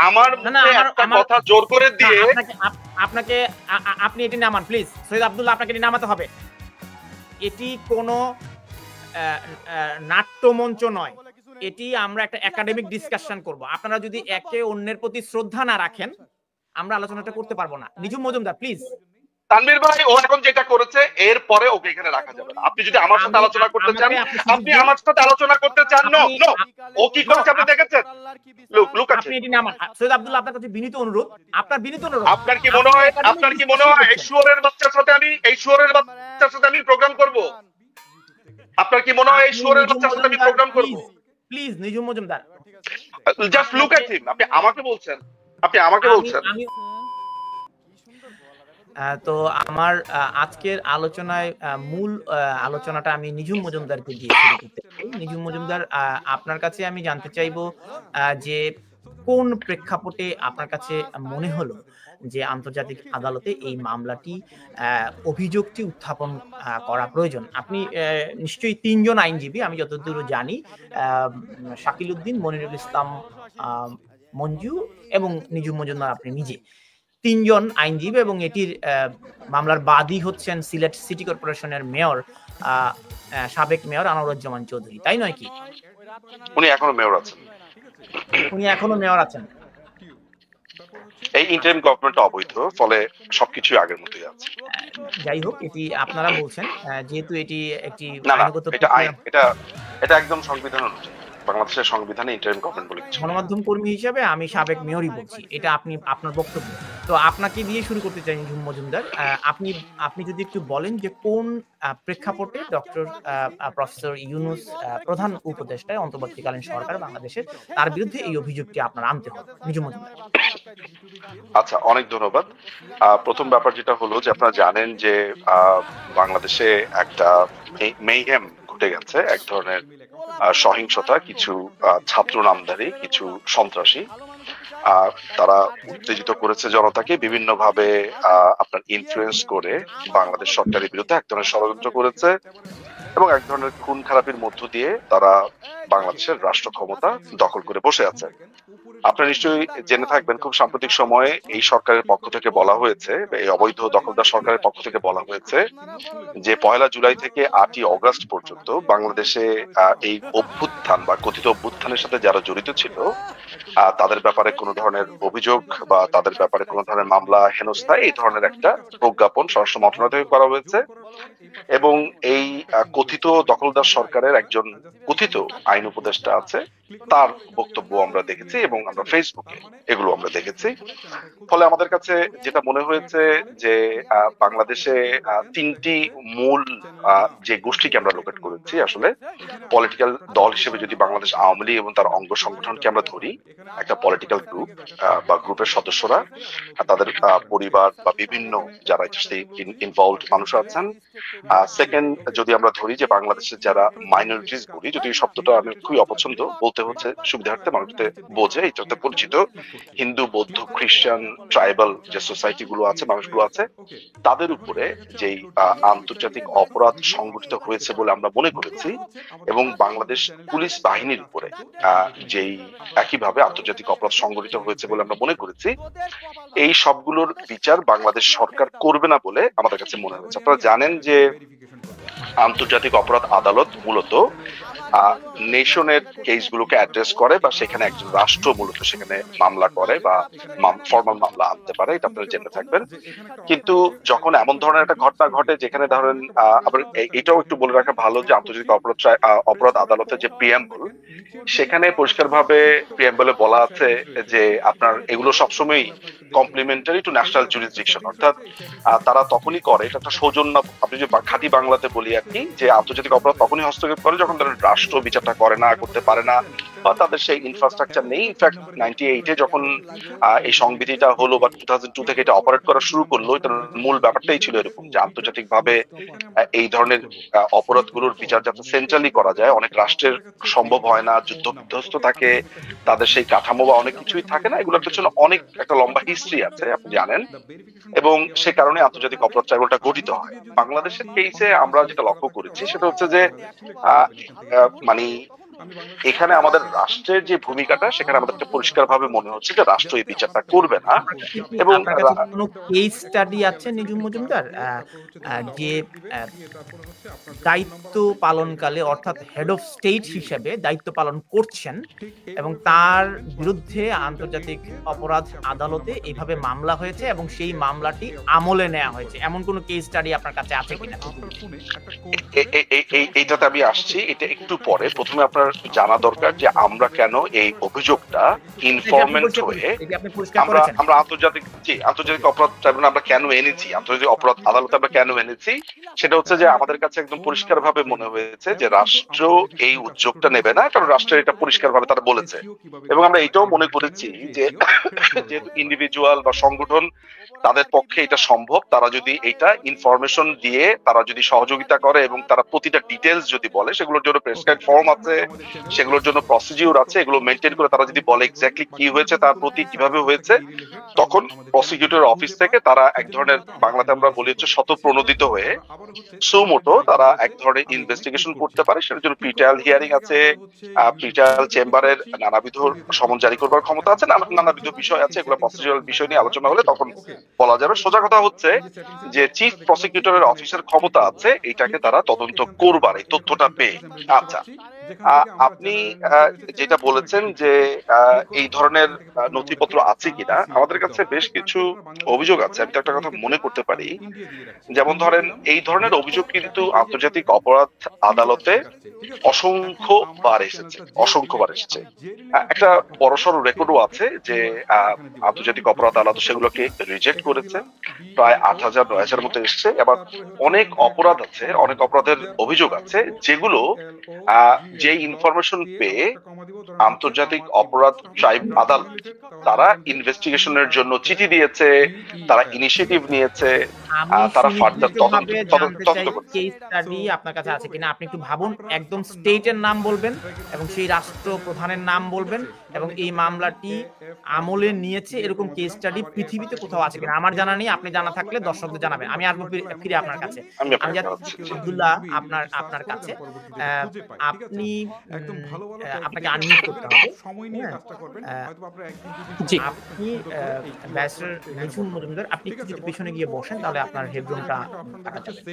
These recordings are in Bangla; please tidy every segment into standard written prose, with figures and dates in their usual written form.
আমার না না মুখে আমার একটা আমার কথা জোর করে না, দিয়ে আপনাকে আপনি এটি নামান প্লিজ। সৈয়দ আব্দুল্লাহ, আপনাকে এটি নামাতে হবে। এটি কোনো নাট্যমঞ্চ নয়, এটি আমরা একটা একাডেমিক ডিসকাশন করব। আপনারা যদি একে অন্যের প্রতি শ্রদ্ধা না রাখেন, আমরা আলোচনাটা করতে পারবো না। নিজুম মজুমদার প্লিজ। তানভীর ভাই ও এখন যেটা করেছে এর পরে ওকে এখানে রাখা যাবে না। আপনি যদি আমার সাথে আমি আলোচনা করতে চান, আমাকে আপনি সুযোগ আপনি দিন। আমার সাথে আলোচনা করতে চান। নো আপনি নো, ও কি নো করেছে আপনি দেখেছেন? লুক লুক আছে। আপনি এটি নামান। সৈয়দ আব্দুল্লাহ, আপনার কাছে বিনীত অনুরোধ, আপনার বিনীত অনুরোধ, আপনার কি মনে আপনি হয়, একাডেমিক আপনার কি মনে ডিসকাশন হয় এই করছেন। শুয়োরের বাচ্চার সাথে আমি, এই শুয়োরের বাচ্চার সাথে আমি প্রোগ্রাম করব? আপনার কি মনে হয় এই আপনি শুয়োরের নিজুম বাচ্চার সাথে আমি মজুমদার প্রোগ্রাম করব? Please, please Nijum Majumdar, just look আপনাকে এট হিম। আপনি আমাকে বলছেন, আপনি আমাকে আমি বলছেন। আমি তো আমার আজকের আলোচনায় মূল আলোচনাটা আমি নিজুম মজুমদারকে দিয়ে শুরু করতে চাই। নিজুম মজুমদার, আপনার কাছে আমি জানতে চাইবো যে কোন প্রেক্ষাপটে আপনার কাছে মনে হলো যে আন্তর্জাতিক আদালতে এই মামলাটি অভিযোগটি উত্থাপন করা প্রয়োজন? আপনি নিশ্চয়ই ৩ জন আইনজীবী, আমি যতদূর জানি, শাকিল উদ্দিন, মনিরুল ইসলাম, মঞ্জু এবং নিজুম মজুমদার আপনি নিজে ৩ জন আইনজীবী, এবং এটির মামলার বাদী হচ্ছেন সিলেট সিটি কর্পোরেশনের মেয়র, সাবেক মেয়র আনোয়ারুজ্জামান চৌধুরী, তাই নয় কি? উনি এখনো মেয়র আছেন। উনি এখনো মেয়র আছেন। এই ইন্টারিম গভর্নমেন্ট অবৈধ, ফলে সবকিছু আগের মতোই আছে। যাই হোক, এটি আপনারা বলছেন, যেহেতু এটি একটি না না, আইনগত এটা প্রক্রিয়া। আইন, এটা একদম সংবিধান অনুযায়ী। বাংলাদেশের সংবিধানে ইন্টারিম গভর্নমেন্ট বলে কিছু নেই। গণমাধ্যম কর্মী হিসেবে আমি সাবেক মেয়রই বলছি, এটা আপনি আপনার বক্তব্য। তো আপনাকে দিয়ে শুরু করতে চাই ঝুম মজুমদার। আপনি আপনি যদি একটু বলেন যে কোন প্রেক্ষাপটে ডক্টর প্রফেসর ইউনূস, প্রধান উপদেষ্টা অন্তর্বর্তীকালীন সরকার বাংলাদেশের, তার বিরুদ্ধে এই অভিযোগটি আপনার আনতে হবে ঝুম মজুমদার। আচ্ছা, অনেক ধন্যবাদ। প্রথম ব্যাপার যেটা হলো যে আপনারা জানেন যে বাংলাদেশে একটা মেইহেম ঘটে গেছে, এক ধরনের সহিংসতা। কিছু ছাত্র নামধারী কিছু সন্ত্রাসী তারা উত্তেজিত করেছে জনতাকে, বিভিন্ন ভাবে আপনার ইনফ্লুয়েন্স করে বাংলাদেশ সরকারের বিরুদ্ধে এক ধরনের ষড়যন্ত্র করেছে, এবং এক ধরনের খুন খারাপির মধ্য দিয়ে তারা বাংলাদেশের রাষ্ট্র ক্ষমতা দখল করে বসে আছে। আপনারা নিশ্চয়ই জেনে থাকবেন, খুব সাম্প্রতিক সময়ে এই সরকারের পক্ষ থেকে বলা হয়েছে, এই অবৈধ দখলদার সরকারের পক্ষ থেকে বলা হয়েছে যে ১ জুলাই থেকে ৮ আগস্ট পর্যন্ত বাংলাদেশে এই অভ্যুত্থান বা কথিত অভ্যুত্থানের সাথে যারা জড়িত ছিল তাদের ব্যাপারে কোনো ধরনের অভিযোগ বা তাদের ব্যাপারে কোনো ধরনের মামলা, হেনস্থা, এই ধরনের একটা প্রজ্ঞাপন স্বরাষ্ট্র মন্ত্রণালয় থেকে করা হয়েছে। এবং এই কথিত দখলদার সরকারের একজন কথিত আইন উপদেষ্টা আছে, তার বক্তব্য আমরা দেখেছি এবং আমরা ফেসবুকে এগুলো আমরা দেখেছি। ফলে আমাদের কাছে যেটা মনে হয়েছে যে বাংলাদেশে ৩টি মূল যে গোষ্ঠীকে আমরা লোকেট করেছি, আসলে পলিটিক্যাল দল হিসেবে যদি বাংলাদেশ আওয়ামী লীগ এবং তার অঙ্গ সংগঠনকে আমরা ধরি, একটা পলিটিক্যাল গ্রুপ বা গ্রুপের সদস্যরা, তাদের পরিবার বা বিভিন্ন যারা ইনভলভড মানুষ আছেন। সেকেন্ড, যদি আমরা ধরি যে বাংলাদেশের যারা মাইনরিটিস বলি, যদি এই শব্দটা আমি খুবই অপছন্দ বলতে হচ্ছে সুবিধার্থে, মানুষ যাতে বোঝে, এটাতে পরিচিত হিন্দু, বৌদ্ধ, খ্রিস্টান, ট্রাইবাল যে সোসাইটি গুলো আছে, মানুষগুলো আছে, তাদের উপরে যেই আন্তর্জাতিক অপরাধ সংঘটিত হয়েছে বলে আমরা মনে করেছি, এবং বাংলাদেশ পুলিশ বাহিনীর উপরে যেই একইভাবে আন্তর্জাতিক অপরাধ সংঘটিত হয়েছে বলে আমরা মনে করেছি, এই সবগুলোর বিচার বাংলাদেশ সরকার করবে না বলে আমাদের কাছে মনে হয়েছে। আপনারা জানেন যে আন্তর্জাতিক অপরাধ আদালত মূলত নেশনের কেসগুলোকে অ্যাড্রেস করে, বা সেখানে একজন রাষ্ট্র মূলত সেখানে মামলা করে বা ফর্মাল মামলা আনতে পারে, এটা আপনারা জেনে থাকবেন। কিন্তু যখন এমন ধরনের একটা ঘটনা ঘটে যেখানে ধরেন, আবার এটাও একটু বলে রাখা ভালো যে আন্তর্জাতিক অপরাধ আদালতের যে প্রিয়াম্বল, সেখানে পরিষ্কারভাবে প্রিয়াম্বলে বলা আছে যে আপনার এগুলো সবসময় কমপ্লিমেন্টারি টু ন্যাশনাল জুরিসডিকশন, অর্থাৎ তারা তখনই করে, এটা একটা সৌজন্য, আপনি যে খাঁটি বাংলাতে বলি আর কি, যে আন্তর্জাতিক অপরাধ তখনই হস্তক্ষেপ করে যখন তারা রাষ্ট্র বিচারটা করে না, করতে পারে না, বা তাদের সেই ইনফ্রাস্ট্রাকচার নেই। ইনফ্যাক্ট 98-এ যখন এই সংবিধিটা হলো বা 2002 থেকে এটা অপারেট করা শুরু করলো, এটার মূল ব্যাপারটাই ছিল এরকম যে আন্তর্জাতিক ভাবে এই ধরনের অপরাধগুলোর বিচার যাতে সেন্ট্রালি করা যায়। অনেক রাষ্ট্রের সম্ভব হয় না, যুদ্ধ বিধ্বস্ত থাকে, তাদের সেই কাঠামো বা অনেক কিছুই থাকে না, এগুলোর পেছনে অনেক একটা লম্বা হিস্ট্রি আছে, আপনি জানেন, এবং সে কারণে আন্তর্জাতিক অপরাধ ট্রাইব্যুনালটা গঠিত হয়। বাংলাদেশের কেসে আমরা যেটা লক্ষ্য করেছি সেটা হচ্ছে যে মানে এখানে আমাদের রাষ্ট্রের যে ভূমিকাটা সেখানে আমাদেরকে পরিষ্কারভাবে মনে হচ্ছে যে রাষ্ট্র এই বিচারটা করবে না। এবং আপনার কাছে কি কোনো কেস স্টাডি আছে নিঝুম মজুমদার যে দায়িত্ব পালনকালে অর্থাৎ হেড অফ স্টেট হিসেবে দায়িত্ব পালন করছেন এবং তার বিরুদ্ধে আন্তর্জাতিক অপরাধ আদালতে এইভাবে মামলা হয়েছে এবং সেই মামলাটি আমলে নেওয়া হয়েছে, এমন কোনো কেস স্টাডি আপনার কাছে আছে কিনা? এইটাতে আমি আসছি, এটা একটু পরে। প্রথমে আপনার জানা দরকার যে আমরা কেন এই অভিযোগটা ইনফরমেন্ট হয়ে আমরা আন্তর্জাতিক অপরাধ ট্রাইব্যুনাল আমরা কেন এনেছি, আন্তর্জাতিক অপরাধ আদালতে আমরা কেন এনেছি, সেটা হচ্ছে যে আমাদের কাছে একদম পরিষ্কার ভাবে মনে হয়েছে যে রাষ্ট্র এই উদ্যোগটা নেবে না, কারণ রাষ্ট্রের এটা পরিষ্কার ভাবে তারা বলেছে। এবং আমরা এটাও মনে করেছি যে যেহেতু ইন্ডিভিজুয়াল বা সংগঠন তাদের পক্ষে এটা সম্ভব, তারা যদি এটা ইনফরমেশন দিয়ে তারা যদি সহযোগিতা করে এবং তারা প্রতিটা ডিটেলস যদি বলে, সেগুলোর জন্য প্রেসক্রাইব ফর্ম আছে, সেগুলোর জন্য প্রসিডিউর আছে, এগুলো মেনটেন করে তারা যদি বলে এক্স্যাক্টলি কি হয়েছে, তার প্রতি কিভাবে হয়েছে, তখন প্রসিকিউটর অফিস থেকে তারা এক ধরনের, বাংলাতে আমরা বলি হচ্ছে স্বতঃপ্রণোদিত হয়ে সুমোটো তারা এক ধরনের ইনভেস্টিগেশন করতে পারে। সেটার জন্য প্রিট্রায়াল হিয়ারিং আছে, প্রিট্রায়াল চেম্বারের নানাবিধ সমন জারি করবার ক্ষমতা আছে, নানাবিধ বিষয় আছে, এগুলো প্রসিডিউরাল বিষয় নিয়ে আলোচনা হলে তখন বলা যাবে। সোজা কথা হচ্ছে যে চিফ প্রসিকিউটরের অফিসের ক্ষমতা আছে এটাকে তারা তদন্ত করবার, এই তথ্যটা পেয়ে। আচ্ছা, আপনি যেটা বলেছেন যে এই ধরনের নথিপত্র আছে কিনা, আমাদের কাছে বেশ কিছু অভিযোগ আছে। আমি তো একটা কথা মনে করতে পারি, যেমন ধরেন এই ধরনের অভিযোগ কিন্তু আন্তর্জাতিক অপরাধ আদালতে অসংখ্যবার এসেছে। একটা বড়সড় রেকর্ডও আছে যে আন্তর্জাতিক অপরাধ আদালত সেগুলোকে রিজেক্ট করেছে, প্রায় 8,000-9,000 মতো এসছে। এবার অনেক অপরাধ আছে, অনেক অপরাধের অভিযোগ আছে যেগুলো যে ইনফরমেশন পেয়ে আন্তর্জাতিক অপরাধ আদালত তারা ইনভেস্টিগেশনের জন্য চিঠি দিয়েছে, তারা ইনিশিয়েটিভ নিয়েছে, তারা ফার্দার তদন্ত করছে। কেস স্টাডি আপনার কাছে আছে কিনা আপনি একটু ভাবুন, একদম স্টেটের নাম বলবেন এবং সেই রাষ্ট্র প্রধানের নাম বলবেন এবং এই মামলাটি আমলে নিয়েছে এরকম কেস স্টাডি পৃথিবীতে কোথাও আছে কিনা। আমার জানা নেই, আপনি জানা থাকলে দর্শকদের জানাবেন। আমি আসবো ফিরে আপনার কাছে। আমি আব্দুল্লাহ আপনার কাছে, আপনি আপনাকে আনমিউট করতে হবে। আপনি ব্যারিস্টার নিঝুম মজুমদার, আপনি কিছু পিছনে গিয়ে বসেন, তাহলে আপনার হেডরুমটা কাটা যাবে।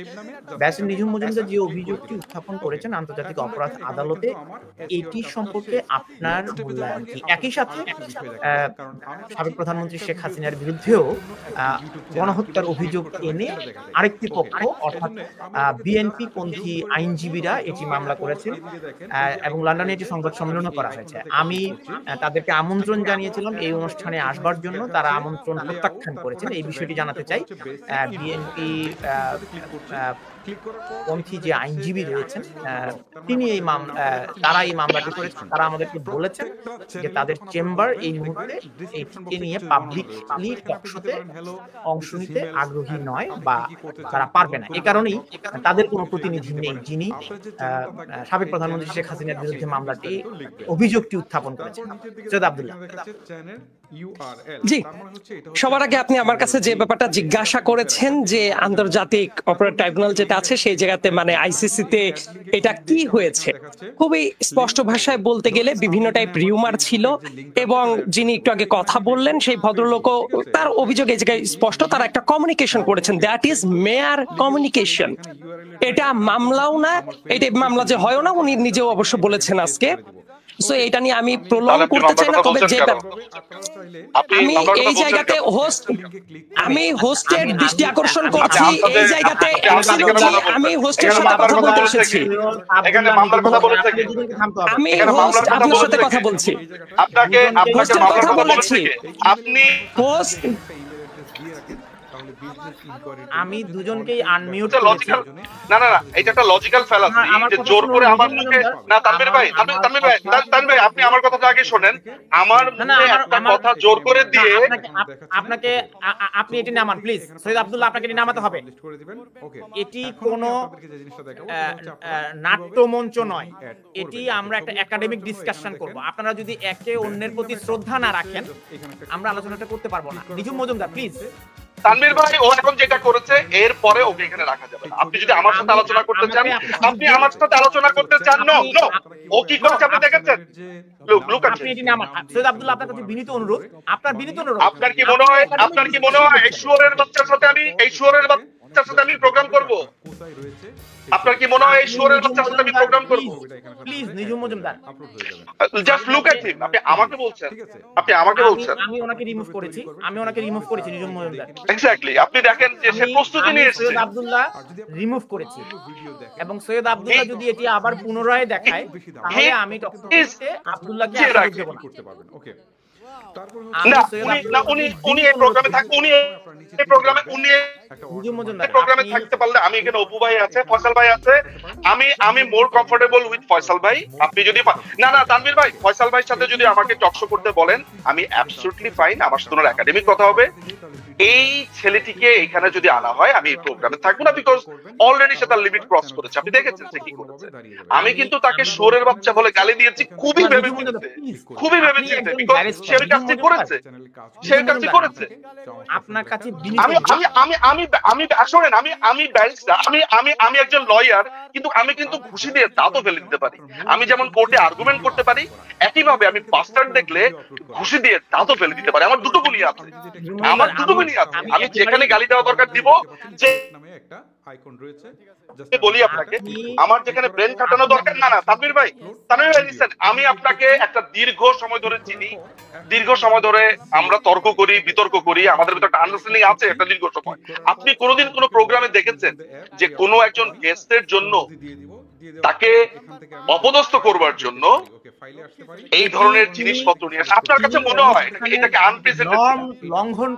ব্যারিস্টার নিঝুম মজুমদার যে অভিযোগটি উত্থাপন করেছেন আন্তর্জাতিক অপরাধ আদালতে, এটি সম্পর্কে আপনার মূল্যায়ন কি? একই সাথে সাবেক প্রধানমন্ত্রী শেখ হাসিনার বিরুদ্ধেও গণহত্যার অভিযোগ এনে আরেকটি পক্ষ অর্থাৎ বিএনপি পন্থী আইনজীবীরা এটি মামলা করেছেন এবং লন্ডনে এটি সংবাদ সম্মেলন করা হয়েছে। আমি তাদেরকে আমন্ত্রণ জানিয়েছিলাম এই অনুষ্ঠানে আসবার জন্য, তারা আমন্ত্রণ প্রত্যাখ্যান করেছেন। এই বিষয়টি জানাতে চাই। বিএনপি পন্থী যে আইনজীবী রয়েছেন তিনি তারা এই মামলাটি করেছেন। তারা আমাদেরকে বলেছেন যে তাদের চেম্বার এই মুহূর্তে এটিকে নিয়ে পাবলিকলি টকশোতে অংশ নিতে আগ্রহী নয় বা তারা পারবে না। এ কারণেই তাদের কোনো প্রতিনিধি নেই যিনি সাবেক প্রধানমন্ত্রী শেখ হাসিনার বিরুদ্ধে মামলাটি অভিযোগটি উত্থাপন করেছেন। সৈয়দ আব্দুল্লাহ। জি, সবার আগে আপনি আমার কাছে যে ব্যাপারটা জিজ্ঞাসা করেছেন যে আন্তর্জাতিক অপরাধ ট্রাইব্যুনাল যেটা আছে সেই জায়গাতে মানে আইসিসিতে এটা কি হয়েছে, খুবই স্পষ্ট ভাষায় বলতে গেলে বিভিন্ন টাইপ রিউমার ছিল এবং যিনি একটু আগে কথা বললেন সেই ভদ্রলোকও তার অভিযোগ এই জায়গায় স্পষ্ট, তারা একটা কমিউনিকেশন করেছেন, দ্যাট ইজ মেয়ার কমিউনিকেশন। এটা মামলাও না, এটা মামলা যে হয়ও না, উনি নিজেও অবশ্য বলেছেন আজকে। সো এটা নিয়ে আমি প্রলং করতে চাই না, তবে যে আমি এই জায়গাতে আমি হোস্টের দৃষ্টি আকর্ষণ করছি, এই জায়গাতে আমি হোস্টের সাথে কথা বলতে এসেছি, আমি হোস্ট আপনার সাথে কথা বলছি, হোস্টের কথা বলেছি, আপনি হোস্ট। আমি দুজনকেই আনমিউট করেছি। না, এটা একটা লজিক্যাল ফ্যালাসি যে জোর করে আমার মুখে না। তানভীর ভাই, আপনি আমার কথাটা আগে শুনেন। আমার মুখে একটা কথা জোর করে দিয়ে আপনাকে আপনি এটি নামান প্লিজ। সৈয়দ আব্দুল্লাহ, আপনাকে এটি নামাতে হবে। এটি কোনো নাট্যমঞ্চ নয়, এটি আমরা একটা একাডেমিক ডিসকাশন করব। আপনারা যদি একে অন্যের প্রতি শ্রদ্ধা না রাখেন আমরা আলোচনাটা করতে পারবো না। নিঝুম মজুমদার প্লিজ। তানভীর ভাই ও এখন যেটা করেছে এর পরে ওকে এখানে রাখা যাবে না। আপনি যদি আমার সাথে আলোচনা করতে চান, আপনি আমার সাথে আলোচনা করতে চান, নো নো, ও কি করেছে আপনি দেখেছেন? লুক আপনি এটি না, আমার সৈয়দ আব্দুল্লাহ আপনার কাছে বিনীত অনুরোধ, আপনার বিনীত অনুরোধ। আপনার কি মনে হয় এই শুয়োরের বাচ্চার সাথে আমি প্রোগ্রাম করব? আপনার কি মনে হয় এই শুয়োরের বাচ্চার সাথে আমি প্রোগ্রাম করব? Please Nijum Majumdar, just look at him. আপনি আমাকে বলছেন, আমি ওনাকে রিমুভ করেছি, নিজুম মজুমদার। এক্স্যাক্টলি। আপনি দেখেন যে সে প্রস্তুতি নিয়ে এসেছে। সৈয়দ আব্দুল্লাহ রিমুভ করেছি, এবং সৈয়দ আব্দুল্লাহ যদি এটি আবার পুনরায় দেখায় তাহলে আমি আব্দুল্লাহকে দেব না। উনি এই প্রোগ্রামে থাকতে পারলে, আমি এখানে অপু ভাই আছে, ফয়সাল ভাই আছে, আমি মোর কমফোর্টেবল উইথ ফয়সাল ভাই। আপনি যদি না তানভীর ভাই, ফয়সাল ভাইয়ের সাথে যদি আমাকে টকশো করতে বলেন, আমি অ্যাবসলিউটলি ফাইন। আমার সাথে ওনার একাডেমিক কথা হবে। এই ছেলেটিকে এখানে যদি আনা হয়, আমি এই প্রোগ্রামে থাকবো না, বিকজ অলরেডি সে তার লিমিট ক্রস করেছে। আপনি দেখেছেন সে কি করেছে। আমি কিন্তু তাকে শুয়োরের বাচ্চা বলে গালি দিয়েছি, খুবই ভেবেচিন্তে, বিকজ সে কাজটি করেছে। আপনার কাছে আমি ব্যারিস্টার, আমি একজন লয়ার, কিন্তু আমি কিন্তু ঘুষি দিয়ে দাঁতও ফেলে দিতে পারি। আমি যেমন কোর্টে আর্গুমেন্ট করতে পারি, একইভাবে আমি বাস্টার্ড দেখলে ঘুষি দিয়ে দাঁতও ফেলে দিতে পারি। আমার দুটো গুলি আছে। আমি যেখানে গালি দেওয়া দরকার দিব। যে বলি আপনাকে, আমার যেখানে ব্রেন খাটানো দরকার, না তানভীর ভাই লিসেন, আমি আপনাকে একটা দীর্ঘ সময় ধরে চিনি, দীর্ঘ সময় ধরে আমরা তর্ক করি, বিতর্ক করি, আমাদের ভিতরে একটা আন্ডারস্ট্যান্ডিং আছে একটা দীর্ঘ সময়। আপনি কোনোদিন কোনো প্রোগ্রামে দেখেছেন যে কোনো একজন গেস্টের জন্য তাকে অপদস্থ করবার জন্য এই ধরনের জিনিসপত্র নিয়ে আসে? আপনার কাছে মনে হয় এটাকে আনপ্রেসিডেন্টেড লঙ্ঘন